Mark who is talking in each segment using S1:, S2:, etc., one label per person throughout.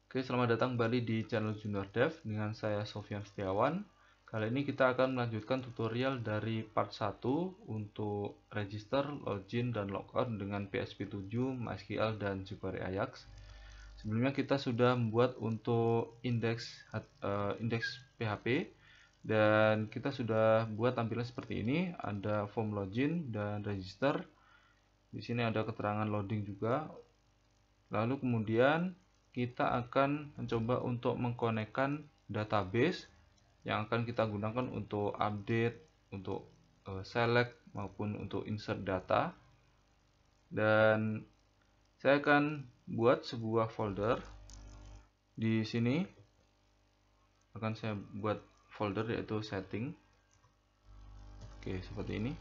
S1: Oke, selamat datang kembali di channel Junior Dev dengan saya Sofyan Setiawan. Kali ini kita akan melanjutkan tutorial dari part 1 untuk register, login, dan logout dengan PHP 7, MySQL, dan jQuery Ajax. Sebelumnya kita sudah membuat untuk indeks PHP dan kita sudah buat tampilan seperti ini. Ada form login dan register. Di sini ada keterangan loading juga. Lalu kemudian kita akan mencoba untuk mengkonekkan database yang akan kita gunakan untuk update, untuk select maupun untuk insert data. Dan saya akan buat sebuah folder. Di sini akan saya buat folder yaitu setting. Oke, seperti ini.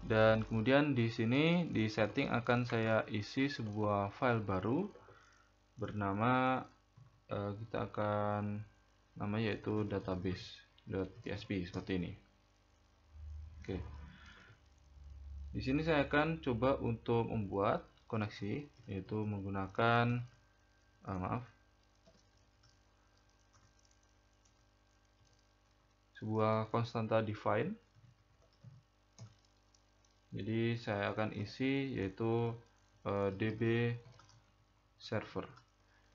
S1: Dan kemudian di sini di setting akan saya isi sebuah file baru bernama kita akan namanya yaitu database.php seperti ini. Oke. Di sini saya akan coba untuk membuat koneksi yaitu menggunakan sebuah konstanta define. Jadi saya akan isi yaitu db server.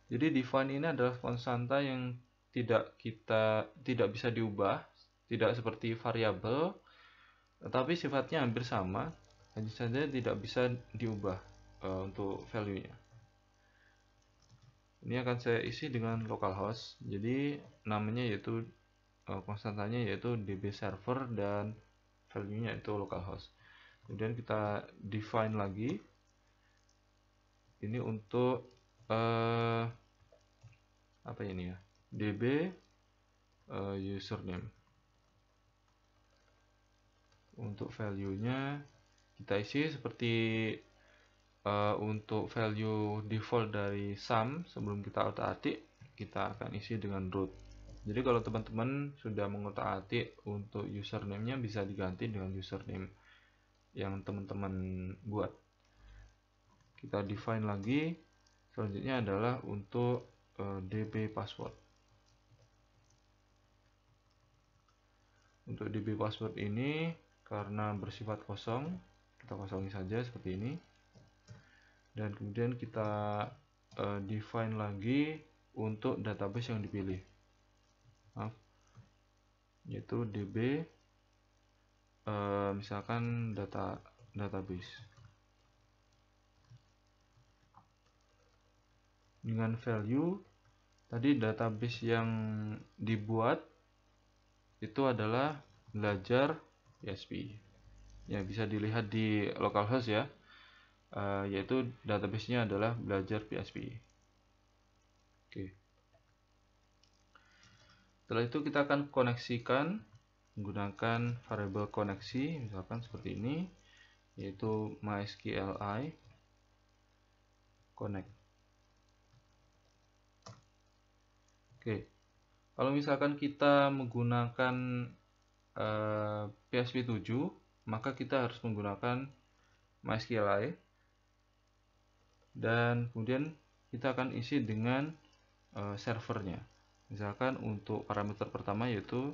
S1: Jadi define ini adalah konstanta yang tidak bisa diubah, tidak seperti variabel, tetapi sifatnya hampir sama, hanya saja tidak bisa diubah untuk value-nya. Ini akan saya isi dengan localhost. Jadi namanya yaitu konstantanya yaitu db server dan value-nya yaitu localhost. Kemudian kita define lagi. Ini untuk apa ini ya? db username. Untuk value-nya kita isi seperti untuk value default dari sum sebelum kita otak-atik, kita akan isi dengan root. Jadi kalau teman-teman sudah mengotak-atik untuk username-nya bisa diganti dengan username yang teman-teman buat. Kita define lagi. Selanjutnya adalah untuk db password. Untuk db password ini karena bersifat kosong, kita kosongi saja seperti ini. Dan kemudian kita define lagi untuk database yang dipilih, yaitu db misalkan database dengan value tadi. Database yang dibuat itu adalah belajar PHP ya, bisa dilihat di localhost ya, yaitu database-nya adalah belajar PHP. Oke. Setelah itu kita akan koneksikan menggunakan variabel koneksi, misalkan seperti ini, yaitu MySQLi connect. Oke. Kalau misalkan kita menggunakan PHP 7, maka kita harus menggunakan MySQLi. Dan kemudian kita akan isi dengan servernya. Misalkan untuk parameter pertama yaitu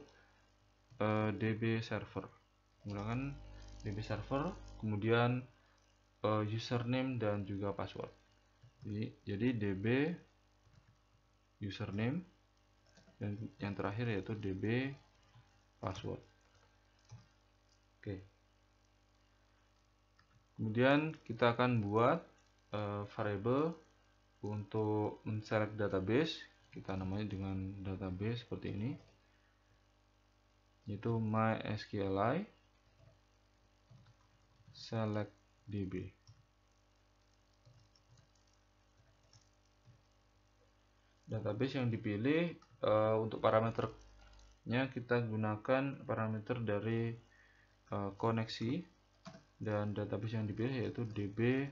S1: db server. Menggunakan db server, kemudian username dan juga password. Jadi db username dan yang terakhir yaitu db password. Oke. Kemudian kita akan buat variabel untuk menselect database. Kita namanya dengan database seperti ini, yaitu MySQLi select db. Database yang dipilih untuk parameternya kita gunakan parameter dari koneksi, dan database yang dipilih yaitu db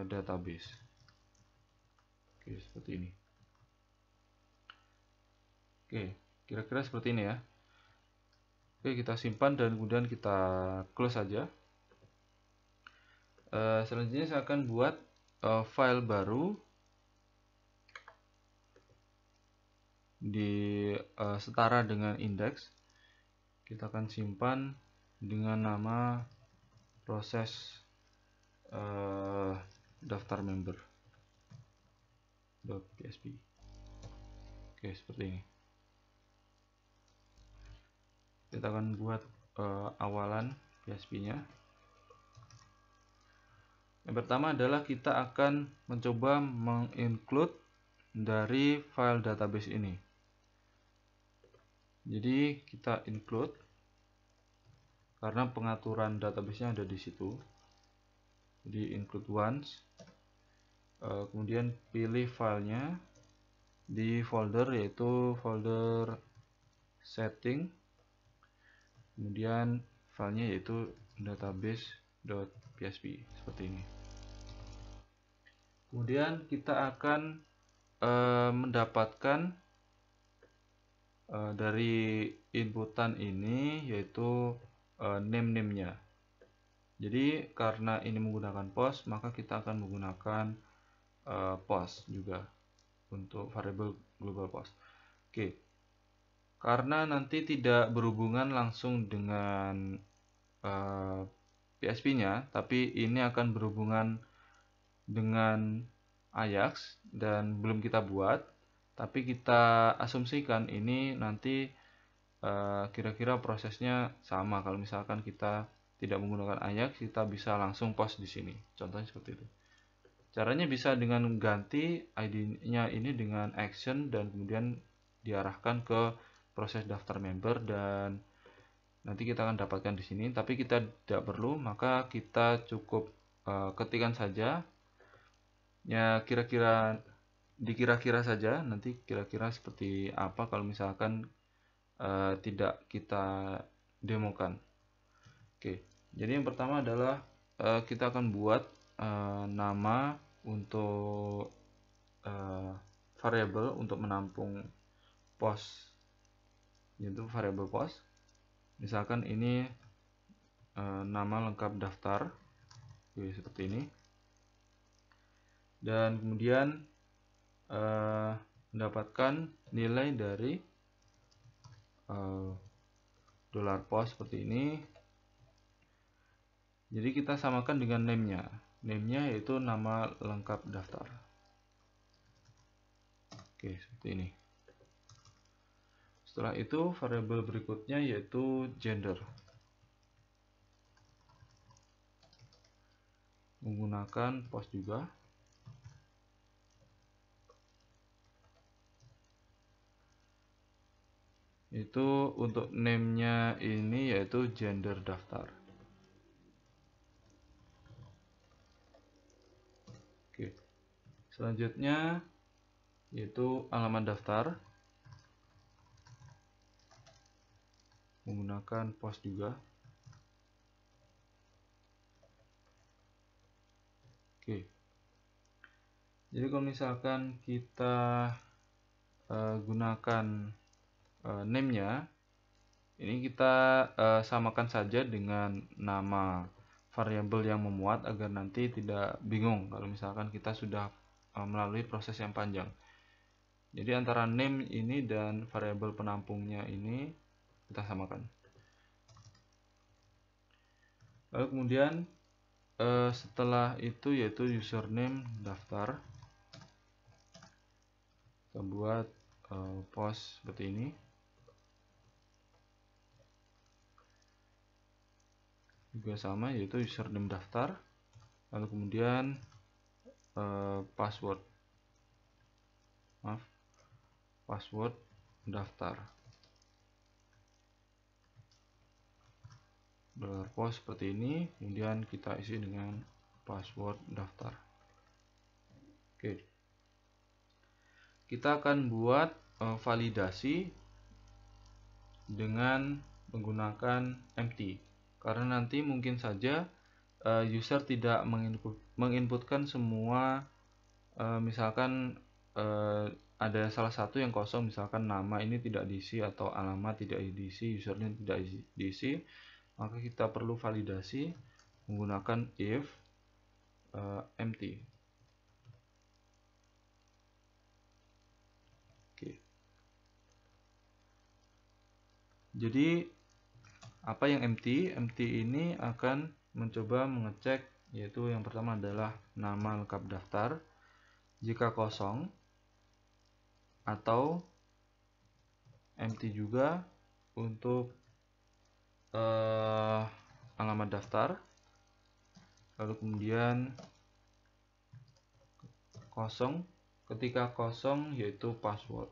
S1: database. Oke, seperti ini. Oke, kira-kira seperti ini ya. Oke, kita simpan dan kemudian kita close saja. Selanjutnya saya akan buat file baru setara dengan indeks, kita akan simpan dengan nama proses daftar member .php. Oke, seperti ini. Kita akan buat awalan PHP-nya. Yang pertama adalah kita akan mencoba menginclude dari file database ini. Jadi kita include karena pengaturan database-nya ada di situ. Jadi include once. Kemudian pilih filenya di folder, yaitu folder setting. Kemudian filenya yaitu database.php seperti ini. Kemudian kita akan mendapatkan dari inputan ini yaitu name-nya. Jadi karena ini menggunakan post, maka kita akan menggunakan post juga untuk variable global post. Oke. Karena nanti tidak berhubungan langsung dengan PHP-nya, tapi ini akan berhubungan dengan Ajax dan belum kita buat, tapi kita asumsikan ini nanti kira-kira prosesnya sama. Kalau misalkan kita tidak menggunakan Ajax, kita bisa langsung post di sini. Contohnya seperti itu. Caranya bisa dengan ganti ID-nya ini dengan action dan kemudian diarahkan ke proses daftar member, dan nanti kita akan dapatkan di sini. Tapi kita tidak perlu, maka kita cukup ketikkan saja ya dikira-kira saja nanti kira-kira seperti apa kalau misalkan tidak kita demokan. Oke, jadi yang pertama adalah kita akan buat nama untuk variable untuk menampung post, yaitu variable post. Misalkan ini nama lengkap daftar. Oke, seperti ini. Dan kemudian mendapatkan nilai dari $post seperti ini. Jadi kita samakan dengan name-nya. Name-nya yaitu nama lengkap daftar. Oke, seperti ini. Setelah itu variabel berikutnya yaitu gender. Menggunakan post juga. Itu untuk name-nya ini yaitu gender daftar. Oke. Selanjutnya yaitu alamat daftar. Menggunakan post juga. Oke. Jadi kalau misalkan kita gunakan name-nya, ini kita samakan saja dengan nama variabel yang memuat agar nanti tidak bingung kalau misalkan kita sudah melalui proses yang panjang. Jadi antara name ini dan variabel penampungnya ini kita samakan. Lalu kemudian setelah itu yaitu username daftar. Kita buat post seperti ini. Juga sama yaitu username daftar. Lalu kemudian password daftar. $post seperti ini, kemudian kita isi dengan password daftar. Oke. Kita akan buat validasi dengan menggunakan empty. Karena nanti mungkin saja user tidak menginputkan semua, misalkan ada salah satu yang kosong, misalkan nama ini tidak diisi atau alamat tidak diisi, username tidak diisi, maka kita perlu validasi menggunakan if empty. Oke. Jadi apa yang empty? Empty ini akan mencoba mengecek, yaitu yang pertama adalah nama lengkap daftar jika kosong, atau empty juga untuk alamat daftar, lalu kemudian kosong ketika kosong yaitu password.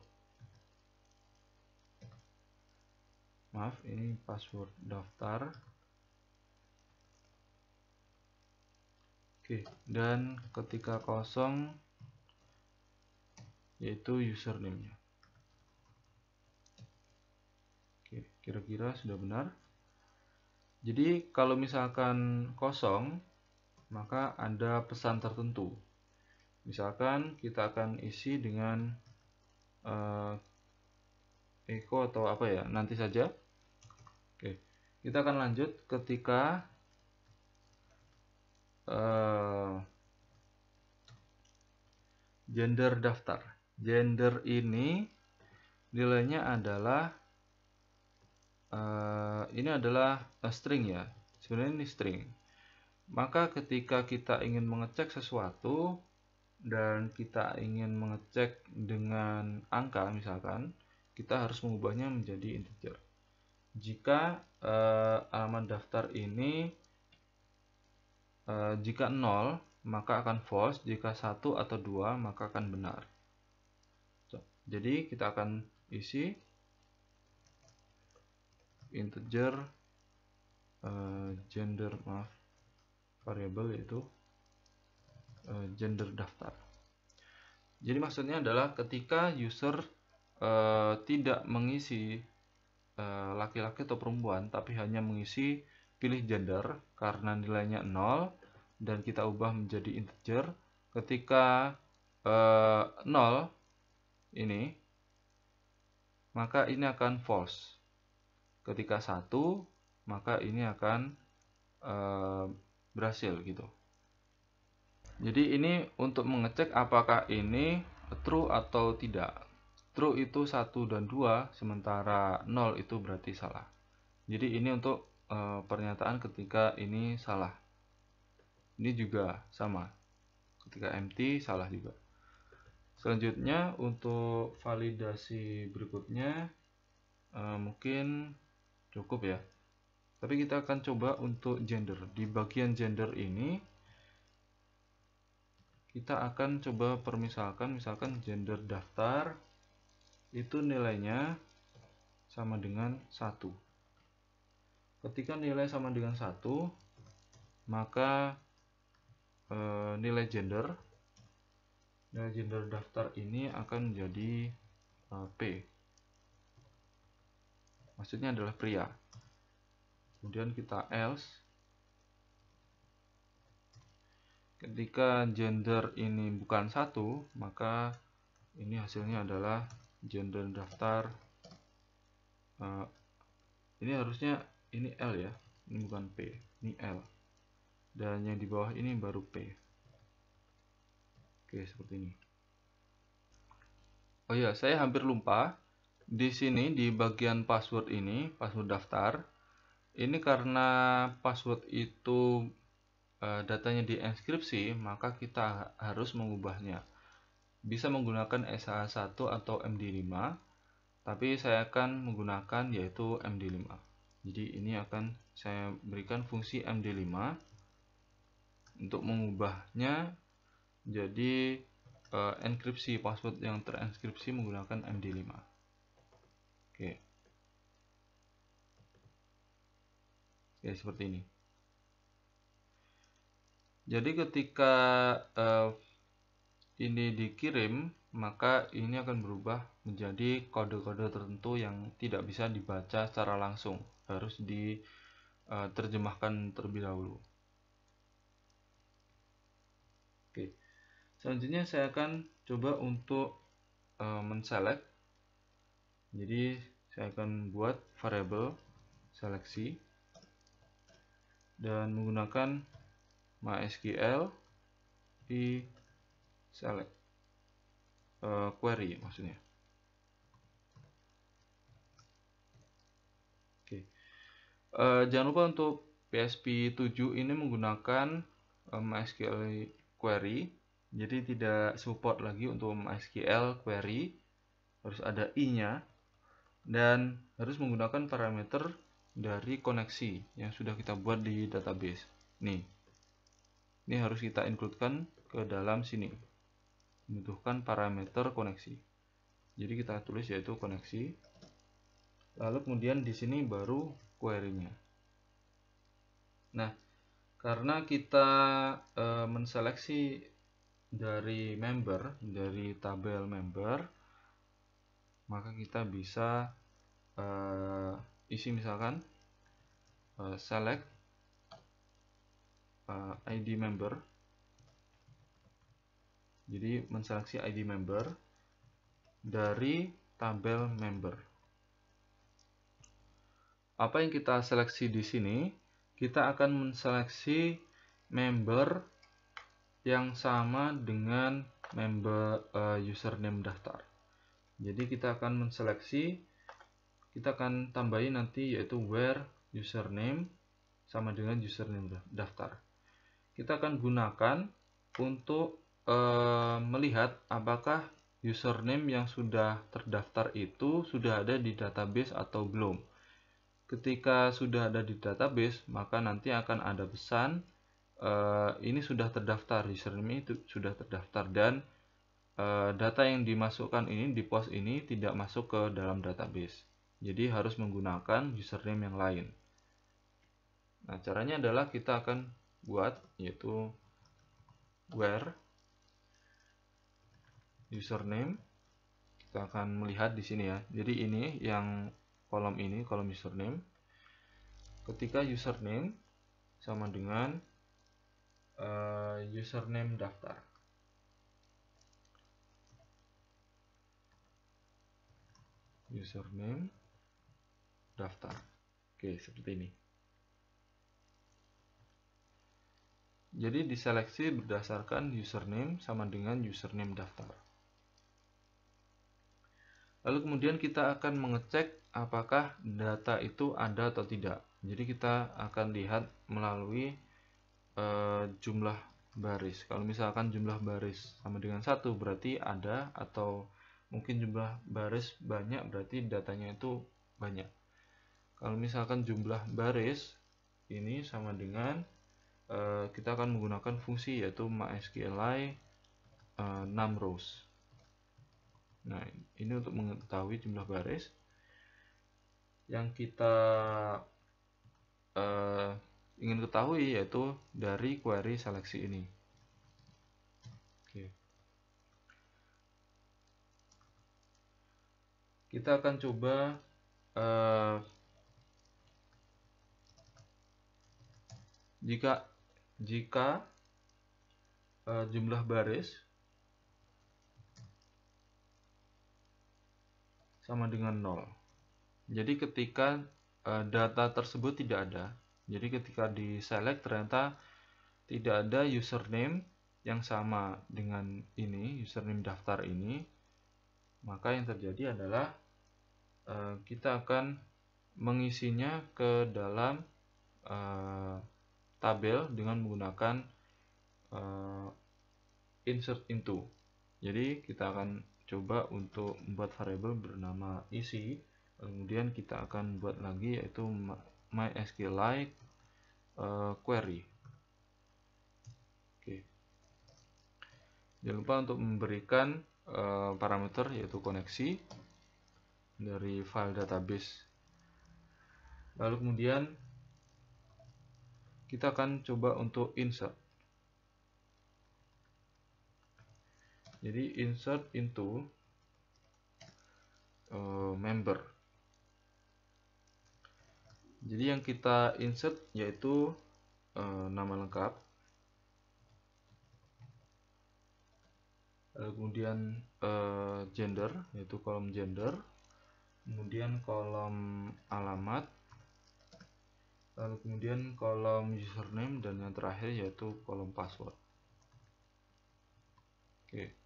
S1: Maaf, ini password daftar. Oke, dan ketika kosong yaitu username-nya. Oke, kira-kira sudah benar. Jadi kalau misalkan kosong, maka ada pesan tertentu. Misalkan kita akan isi dengan echo atau apa ya, nanti saja. Oke, kita akan lanjut ketika gender daftar. Gender ini nilainya adalah ini adalah string ya. Sebenarnya ini string. Maka ketika kita ingin mengecek sesuatu dan kita ingin mengecek dengan angka misalkan, kita harus mengubahnya menjadi integer. Jika alamat daftar ini jika 0 maka akan false, jika 1 atau 2 maka akan benar. Jadi kita akan isi integer gender, variabel yaitu gender daftar. Jadi maksudnya adalah ketika user tidak mengisi laki-laki atau perempuan, tapi hanya mengisi pilih gender karena nilainya 0 dan kita ubah menjadi integer, ketika 0 ini maka ini akan false. Ketika 1 maka ini akan berhasil gitu. Jadi ini untuk mengecek apakah ini true atau tidak. True itu 1 dan 2, sementara 0 itu berarti salah. Jadi ini untuk pernyataan ketika ini salah. Ini juga sama. Ketika empty salah juga. Selanjutnya untuk validasi berikutnya mungkin cukup ya. Tapi kita akan coba untuk gender. Di bagian gender ini kita akan coba permisalkan, misalkan gender daftar itu nilainya sama dengan 1. Ketika nilai sama dengan 1, maka nilai gender daftar ini akan menjadi P. Maksudnya adalah pria. Kemudian kita else. Ketika gender ini bukan 1, maka ini hasilnya adalah gender daftar. Ini harusnya ini L ya, ini bukan P, ini L. Dan yang di bawah ini baru P. Oke, seperti ini. Oh ya, saya hampir lupa. Di sini di bagian password ini, password daftar, ini karena password itu datanya dienkripsi, maka kita harus mengubahnya. Bisa menggunakan SSH1 atau MD5, tapi saya akan menggunakan yaitu MD5. Jadi ini akan saya berikan fungsi MD5 untuk mengubahnya jadi enkripsi, password yang terenkripsi menggunakan MD5. Oke, seperti ini. Jadi ketika ini dikirim, maka ini akan berubah menjadi kode-kode tertentu yang tidak bisa dibaca secara langsung, harus diterjemahkan terlebih dahulu. Oke, selanjutnya saya akan coba untuk menselect. Jadi saya akan buat variabel seleksi dan menggunakan MySQL di select query maksudnya. Jangan lupa untuk PHP 7 ini menggunakan MySQL query, jadi tidak support lagi untuk MySQL query, harus ada i-nya, dan harus menggunakan parameter dari koneksi yang sudah kita buat di database. Nih, ini harus kita includekan ke dalam sini, membutuhkan parameter koneksi. Jadi kita tulis yaitu koneksi, lalu kemudian di sini baru query-nya. Nah, karena kita menseleksi dari member, dari tabel member, maka kita bisa isi misalkan select ID member. Jadi menseleksi ID member dari tabel member. Apa yang kita seleksi di sini? Kita akan menseleksi member yang sama dengan member username daftar. Jadi kita akan menseleksi, kita akan tambahin nanti yaitu where username sama dengan username daftar. Kita akan gunakan untuk melihat apakah username yang sudah terdaftar itu sudah ada di database atau belum. Ketika sudah ada di database, maka nanti akan ada pesan ini sudah terdaftar, username itu sudah terdaftar, dan data yang dimasukkan ini di post ini tidak masuk ke dalam database. Jadi harus menggunakan username yang lain. Nah, caranya adalah kita akan buat yaitu where username. Kita akan melihat di sini ya. Jadi ini yang kolom ini, kolom username. Ketika username sama dengan username daftar. Username daftar. Oke, seperti ini. Jadi diseleksi berdasarkan username sama dengan username daftar. Lalu kemudian kita akan mengecek apakah data itu ada atau tidak. Jadi kita akan lihat melalui jumlah baris. Kalau misalkan jumlah baris sama dengan 1 berarti ada, atau mungkin jumlah baris banyak berarti datanya itu banyak. Kalau misalkan jumlah baris ini sama dengan kita akan menggunakan fungsi yaitu MySQLi numRows. Nah, ini untuk mengetahui jumlah baris yang kita ingin ketahui yaitu dari query seleksi ini. Oke. Kita akan coba jika jumlah baris sama dengan 0. Jadi ketika data tersebut tidak ada, jadi ketika di select ternyata tidak ada username yang sama dengan ini, username daftar ini, maka yang terjadi adalah kita akan mengisinya ke dalam tabel dengan menggunakan insert into. Jadi kita akan coba untuk membuat variabel bernama isi, kemudian kita akan buat lagi yaitu MySQLi query. Oke. Jangan lupa untuk memberikan parameter yaitu koneksi dari file database. Lalu kemudian kita akan coba untuk insert. Jadi insert into member. Jadi yang kita insert yaitu nama lengkap, kemudian gender yaitu kolom gender, kemudian kolom alamat, lalu kemudian kolom username, dan yang terakhir yaitu kolom password. Oke.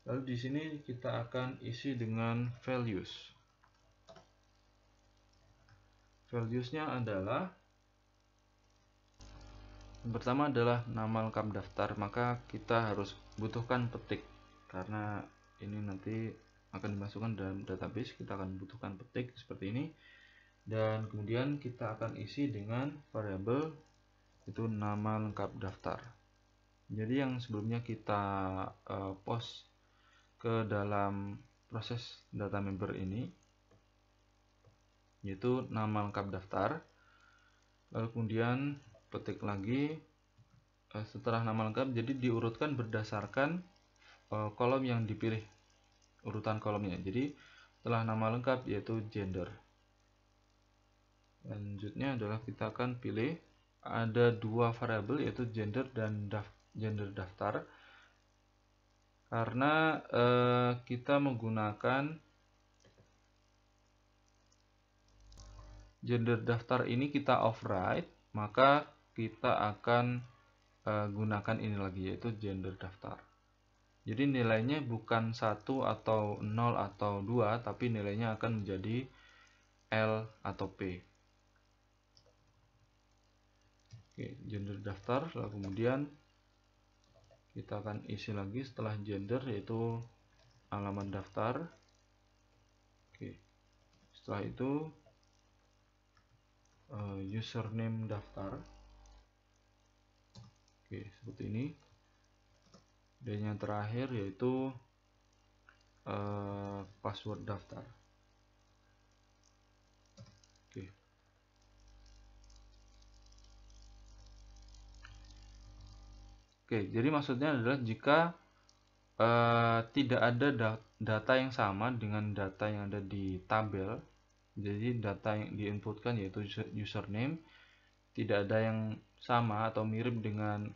S1: Lalu di sini kita akan isi dengan values. Values-nya adalah yang pertama adalah nama lengkap daftar, maka kita harus butuhkan petik karena ini nanti akan dimasukkan dalam database, kita akan butuhkan petik seperti ini. Dan kemudian kita akan isi dengan variabel itu nama lengkap daftar. Jadi yang sebelumnya kita post ke dalam proses data member ini yaitu nama lengkap daftar, lalu kemudian petik lagi setelah nama lengkap, jadi diurutkan berdasarkan kolom yang dipilih, urutan kolomnya. Jadi setelah nama lengkap yaitu gender. Selanjutnya adalah kita akan pilih ada dua variabel yaitu gender dan gender daftar, karena kita menggunakan gender daftar ini kita override, maka kita akan gunakan ini lagi yaitu gender daftar. Jadi nilainya bukan 1 atau 0 atau 2, tapi nilainya akan menjadi L atau P. Oke, gender daftar, lalu kemudian kita akan isi lagi setelah gender yaitu alamat daftar. Oke, setelah itu username daftar. Oke, seperti ini. Dan yang terakhir yaitu password daftar. Oke. Oke, jadi maksudnya adalah jika tidak ada data yang sama dengan data yang ada di tabel, jadi data yang diinputkan yaitu username tidak ada yang sama atau mirip dengan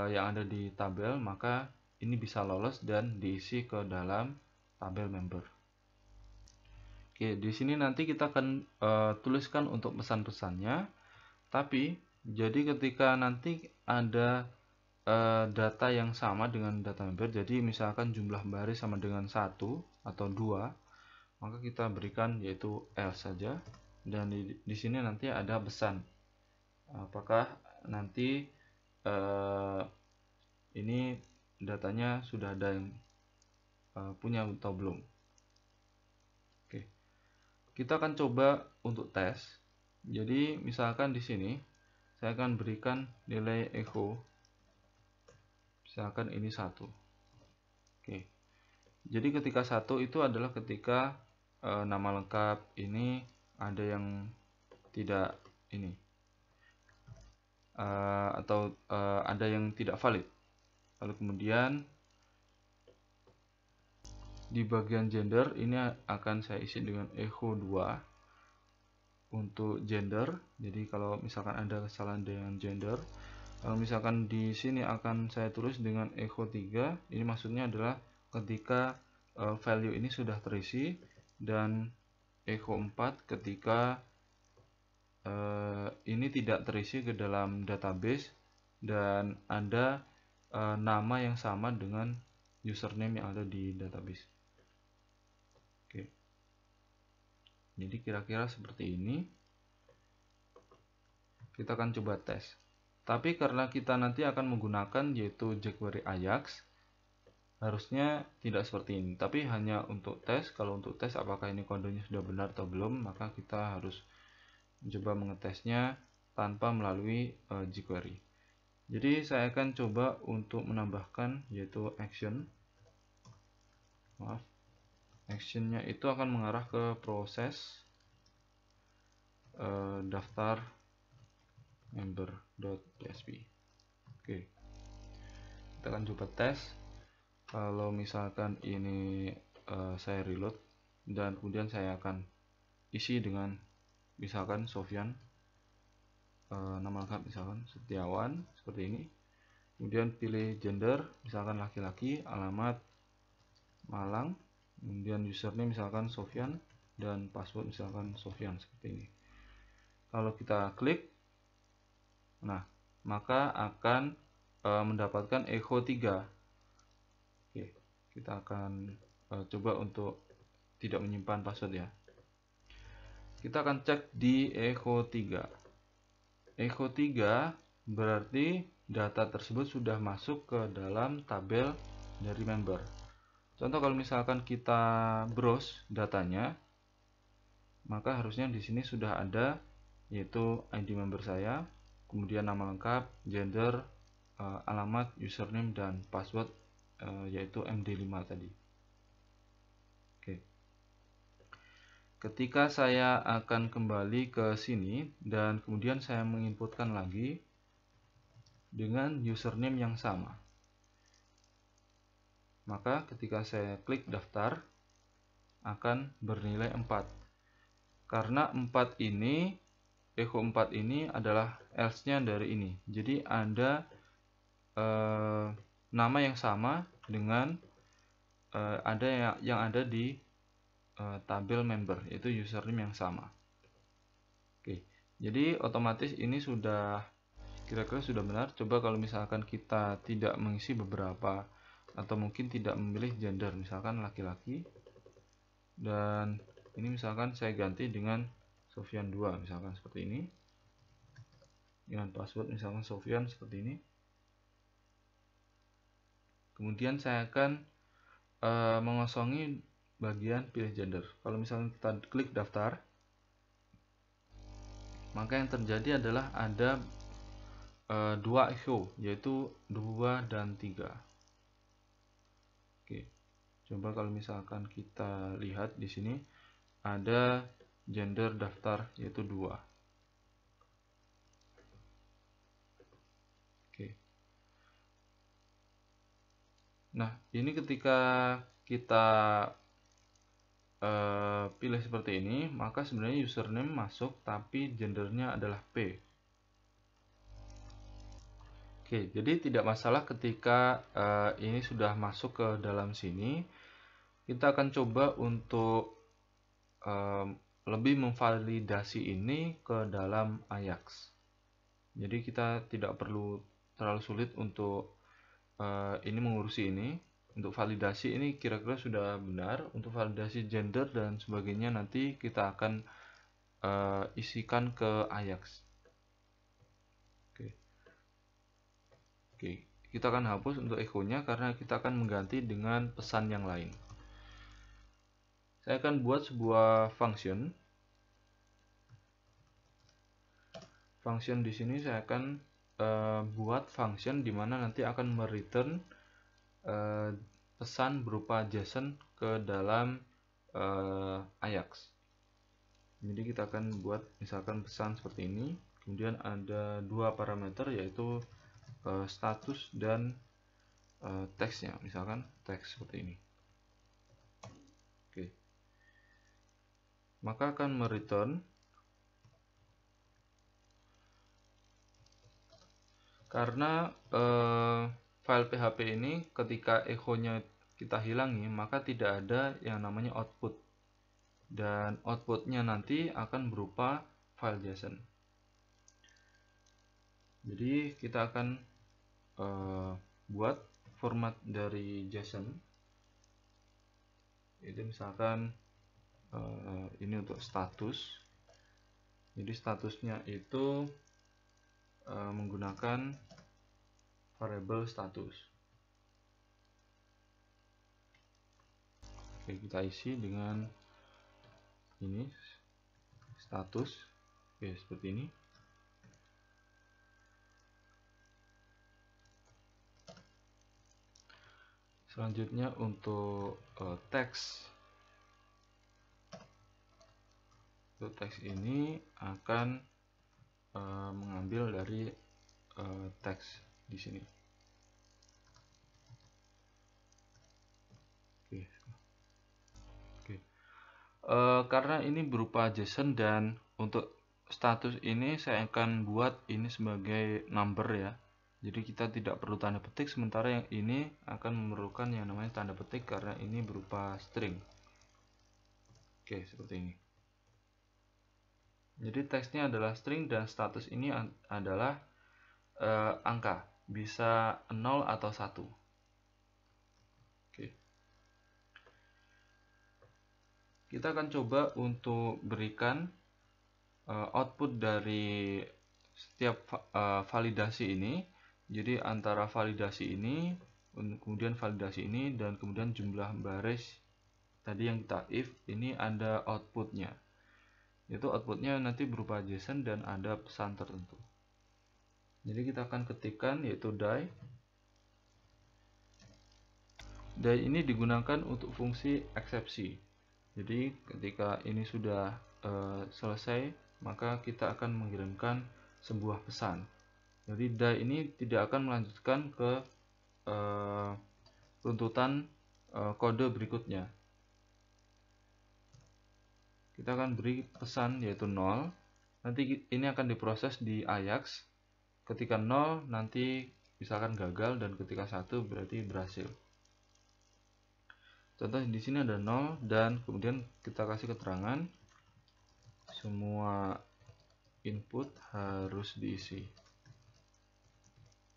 S1: yang ada di tabel, maka ini bisa lolos dan diisi ke dalam tabel member. Oke, di sini nanti kita akan tuliskan untuk pesan-pesannya. Tapi jadi ketika nanti ada data yang sama dengan data member, jadi misalkan jumlah baris sama dengan 1 atau 2, maka kita berikan yaitu L saja, dan di sini nanti ada pesan apakah nanti ini datanya sudah ada yang punya atau belum. Oke, kita akan coba untuk tes. Jadi misalkan di sini saya akan berikan nilai echo, misalkan ini 1. Oke, jadi ketika 1 itu adalah ketika nama lengkap ini ada yang tidak ini atau ada yang tidak valid. Lalu kemudian di bagian gender ini akan saya isi dengan echo 2 untuk gender. Jadi kalau misalkan ada kesalahan dengan gender, misalkan di sini akan saya tulis dengan echo 3, ini maksudnya adalah ketika value ini sudah terisi, dan echo 4 ketika ini tidak terisi ke dalam database dan ada nama yang sama dengan username yang ada di database. Oke, jadi kira-kira seperti ini. Kita akan coba tes. Tapi karena kita nanti akan menggunakan yaitu jQuery Ajax, harusnya tidak seperti ini. Tapi hanya untuk tes. Kalau untuk tes apakah ini kodenya sudah benar atau belum, maka kita harus mencoba mengetesnya tanpa melalui jQuery. Jadi saya akan coba untuk menambahkan yaitu action. Actionnya itu akan mengarah ke proses daftar member.php. Oke, kita akan coba tes. Kalau misalkan ini saya reload dan kemudian saya akan isi dengan misalkan Sofyan, nama lengkap misalkan Setiawan seperti ini, kemudian pilih gender misalkan laki-laki, alamat Malang, kemudian username misalkan Sofyan, dan password misalkan Sofyan seperti ini. Kalau kita klik, nah maka akan mendapatkan echo 3. Oke, kita akan coba untuk tidak menyimpan password ya. kita akan cek di echo 3. Echo 3 berarti data tersebut sudah masuk ke dalam tabel dari member. Contoh kalau misalkan kita browse datanya, maka harusnya di sini sudah ada yaitu ID member saya, kemudian nama lengkap, gender, alamat, username dan password yaitu MD5 tadi. Oke. Ketika saya akan kembali ke sini dan kemudian saya menginputkan lagi dengan username yang sama, maka ketika saya klik daftar akan bernilai 4. Karena 4 ini, echo 4 ini adalah else-nya dari ini. Jadi ada nama yang sama dengan ada yang ada di tabel member, yaitu username yang sama. Oke, jadi otomatis ini sudah kira-kira sudah benar. Coba kalau misalkan kita tidak mengisi beberapa atau mungkin tidak memilih gender, misalkan laki-laki, dan ini misalkan saya ganti dengan Sofyan 2 misalkan seperti ini, dengan password misalkan Sofyan seperti ini. Kemudian saya akan mengosongi bagian pilih gender. Kalau misalnya kita klik daftar, maka yang terjadi adalah ada dua echo, yaitu 2 dan 3. Oke, coba kalau misalkan kita lihat di sini ada gender daftar yaitu 2. Oke. Nah, ini ketika kita pilih seperti ini, maka sebenarnya username masuk tapi gendernya adalah P. Oke, jadi tidak masalah ketika ini sudah masuk ke dalam sini. Kita akan coba untuk lebih memvalidasi ini ke dalam Ajax. Jadi kita tidak perlu terlalu sulit untuk ini mengurusi ini. Untuk validasi ini kira-kira sudah benar. Untuk validasi gender dan sebagainya nanti kita akan isikan ke Ajax. Oke, kita akan hapus untuk echo-nya karena kita akan mengganti dengan pesan yang lain. Saya akan buat sebuah function. Function di sini saya akan buat function di mana nanti akan mereturn pesan berupa JSON ke dalam Ajax. Jadi kita akan buat misalkan pesan seperti ini, kemudian ada dua parameter yaitu status dan teksnya, misalkan teks seperti ini. Oke, maka akan mereturn karena file PHP ini ketika echo-nya kita hilangi, maka tidak ada yang namanya output, dan outputnya nanti akan berupa file JSON. Jadi kita akan buat format dari JSON, itu misalkan ini untuk status. Jadi statusnya itu menggunakan variable status. Oke, kita isi dengan ini status. Oke, seperti ini. Selanjutnya untuk teks. Untuk teks ini akan mengambil dari teks di sini. Oke. Karena ini berupa JSON dan untuk status ini saya akan buat ini sebagai number ya. Jadi kita tidak perlu tanda petik, sementara yang ini akan memerlukan yang namanya tanda petik karena ini berupa string. Oke, seperti ini. Jadi teksnya adalah string dan status ini adalah angka, bisa 0 atau 1. Oke. Kita akan coba untuk berikan output dari setiap validasi ini. Jadi antara validasi ini, kemudian validasi ini, dan kemudian jumlah baris tadi yang kita if, ini ada outputnya. Itu outputnya nanti berupa JSON dan ada pesan tertentu. Jadi kita akan ketikkan yaitu die. Die ini digunakan untuk fungsi eksepsi. Jadi ketika ini sudah selesai, maka kita akan mengirimkan sebuah pesan. Jadi die ini tidak akan melanjutkan ke runtutan kode berikutnya. Kita akan beri pesan yaitu 0. Nanti ini akan diproses di Ajax. Ketika 0 nanti misalkan gagal, dan ketika 1 berarti berhasil. Contoh di sini ada 0, dan kemudian kita kasih keterangan semua input harus diisi.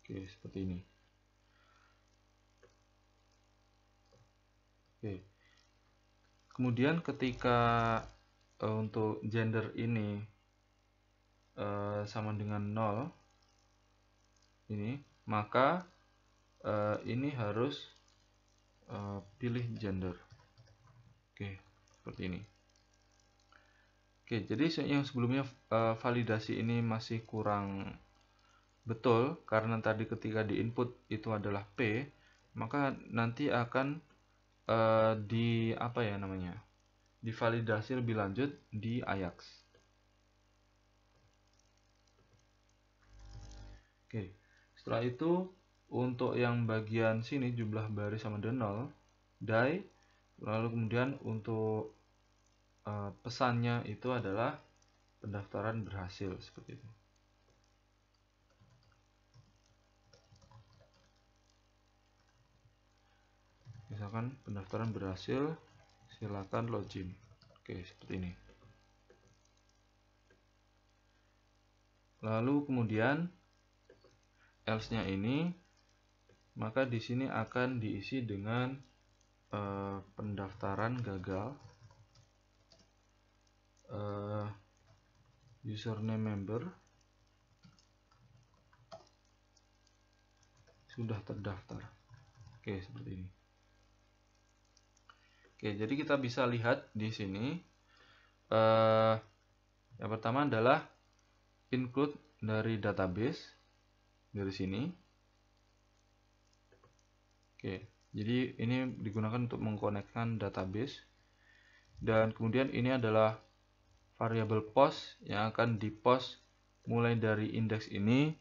S1: Oke, seperti ini. Oke. Kemudian ketika untuk gender ini sama dengan 0 ini, maka ini harus pilih gender. Oke, seperti ini. Oke, jadi yang sebelumnya validasi ini masih kurang betul karena tadi ketika di input itu adalah P, maka nanti akan divalidasi lebih lanjut di Ajax. Oke, setelah itu untuk yang bagian sini jumlah baris sama dengan 0, die. Lalu kemudian untuk pesannya itu adalah pendaftaran berhasil, seperti itu. Misalkan pendaftaran berhasil, silakan login. Oke, seperti ini. Lalu kemudian else-nya ini, maka di sini akan diisi dengan pendaftaran gagal, username member sudah terdaftar. Oke, seperti ini. Oke, jadi kita bisa lihat di sini yang pertama adalah include dari database dari sini. Oke, jadi ini digunakan untuk mengkonekkan database, dan kemudian ini adalah variabel post yang akan dipost mulai dari indeks ini,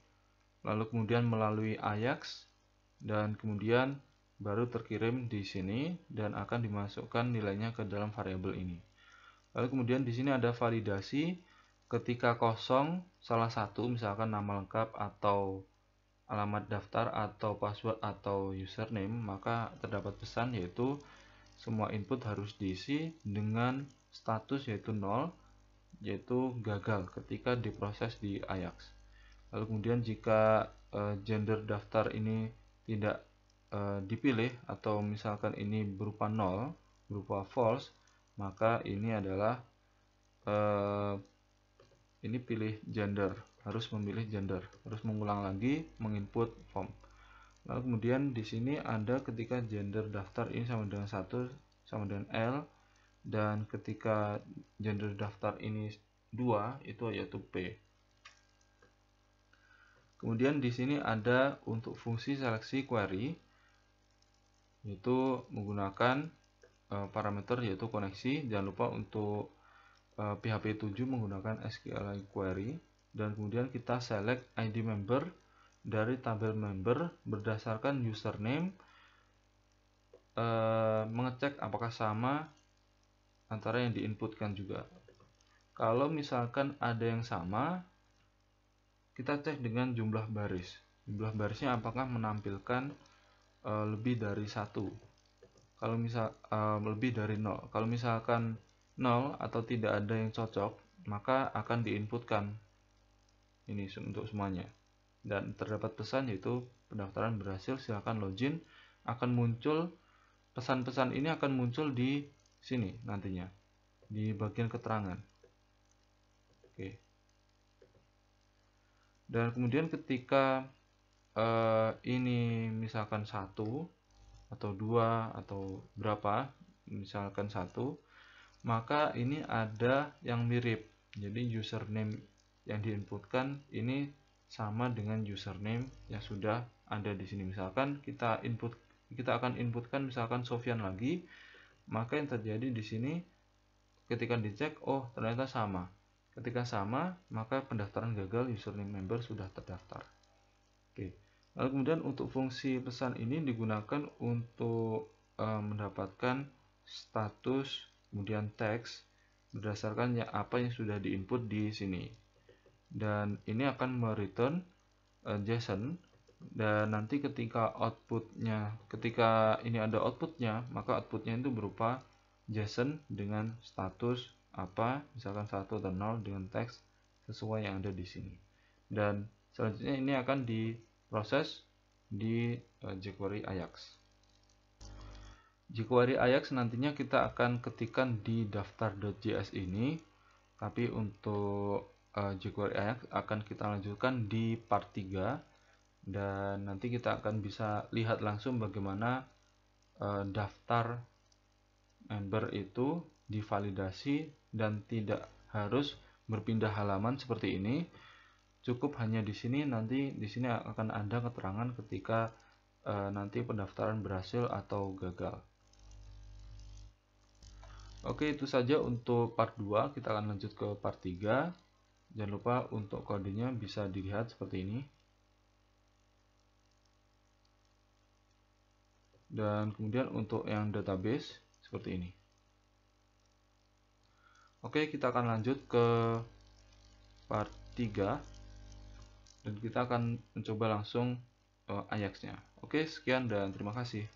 S1: lalu kemudian melalui Ajax, dan kemudian baru terkirim di sini dan akan dimasukkan nilainya ke dalam variabel ini. Lalu kemudian di sini ada validasi ketika kosong salah satu, misalkan nama lengkap atau alamat daftar atau password atau username, maka terdapat pesan yaitu semua input harus diisi dengan status yaitu 0, yaitu gagal ketika diproses di Ajax. Lalu kemudian jika gender daftar ini tidak dipilih atau misalkan ini berupa 0, berupa false, maka ini adalah ini pilih gender, harus memilih gender, harus mengulang lagi menginput form. Lalu kemudian di sini ada ketika gender daftar ini sama dengan 1 sama dengan L, dan ketika gender daftar ini 2 itu yaitu P. Kemudian di sini ada untuk fungsi seleksi query, yaitu menggunakan parameter yaitu koneksi. Jangan lupa untuk PHP 7 menggunakan SQLite query, dan kemudian kita select ID member dari tabel member berdasarkan username, mengecek apakah sama antara yang diinputkan juga. Kalau misalkan ada yang sama, kita cek dengan jumlah baris. Jumlah barisnya apakah menampilkan lebih dari 1. Kalau misal lebih dari 0. Kalau misalkan 0 atau tidak ada yang cocok, maka akan diinputkan ini untuk semuanya. Dan terdapat pesan yaitu pendaftaran berhasil, silakan login. Akan muncul pesan-pesan ini akan muncul di sini nantinya di bagian keterangan. Oke. Dan kemudian ketika ini misalkan 1 atau 2 atau berapa, misalkan 1, maka ini ada yang mirip. Jadi username yang diinputkan ini sama dengan username yang sudah ada di sini. Misalkan kita akan inputkan misalkan Sofyan lagi, maka yang terjadi di sini ketika dicek, oh ternyata sama. Ketika sama, maka pendaftaran gagal, username member sudah terdaftar. Oke. Lalu kemudian untuk fungsi pesan ini digunakan untuk mendapatkan status, kemudian teks berdasarkan apa yang sudah diinput di sini. Dan ini akan mereturn JSON, dan nanti ketika ini ada outputnya, maka outputnya itu berupa JSON dengan status apa, misalkan 1 atau 0 dengan teks sesuai yang ada di sini. Dan selanjutnya ini akan diproses di jQuery Ajax. jQuery Ajax nantinya kita akan ketikkan di daftar.js ini, tapi untuk jQuery Ajax akan kita lanjutkan di part 3, dan nanti kita akan bisa lihat langsung bagaimana daftar member itu divalidasi dan tidak harus berpindah halaman seperti ini. Cukup hanya di sini, nanti di sini akan ada keterangan ketika nanti pendaftaran berhasil atau gagal. Oke, itu saja untuk part 2. Kita akan lanjut ke part 3. Jangan lupa untuk kodenya bisa dilihat seperti ini. Dan kemudian untuk yang database seperti ini. Oke, kita akan lanjut ke part 3 dan kita akan mencoba langsung Ajax-nya. Oke, sekian dan terima kasih.